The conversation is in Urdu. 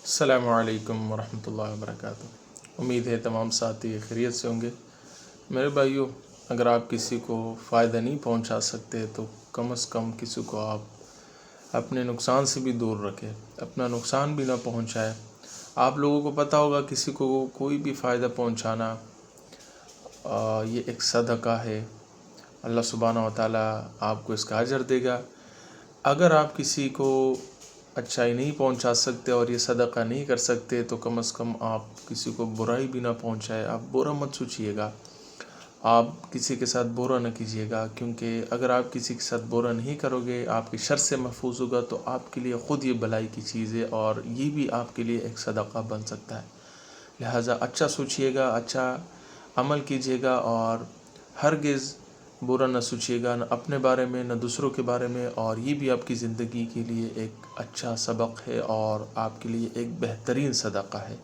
السلام علیکم ورحمۃ اللہ وبرکاتہ۔ امید ہے تمام ساتھی خیریت سے ہوں گے۔ میرے بھائیوں، اگر آپ کسی کو فائدہ نہیں پہنچا سکتے تو کم از کم کسی کو آپ اپنے نقصان سے بھی دور رکھیں، اپنا نقصان بھی نہ پہنچائے۔ آپ لوگوں کو پتہ ہوگا کسی کو کوئی بھی فائدہ پہنچانا یہ ایک صدقہ ہے۔ اللہ سبحانہ و تعالیٰ آپ کو اس کا اجر دے گا۔ اگر آپ کسی کو اچھائی نہیں پہنچا سکتے اور یہ صدقہ نہیں کر سکتے تو کم از کم آپ کسی کو برائی بھی نہ پہنچائے۔ آپ برا مت سوچیے گا، آپ کسی کے ساتھ برا نہ کیجیے گا، کیونکہ اگر آپ کسی کے ساتھ برا نہیں کرو گے، آپ کی شر سے محفوظ ہوگا تو آپ کے لیے خود یہ بھلائی کی چیز ہے اور یہ بھی آپ کے لیے ایک صدقہ بن سکتا ہے۔ لہٰذا اچھا سوچیے گا، اچھا عمل کیجیے گا اور ہرگز برا نہ سوچیے گا، نہ اپنے بارے میں نہ دوسروں کے بارے میں، اور یہ بھی آپ کی زندگی کے لیے ایک اچھا سبق ہے اور آپ کے لیے ایک بہترین صدقہ ہے۔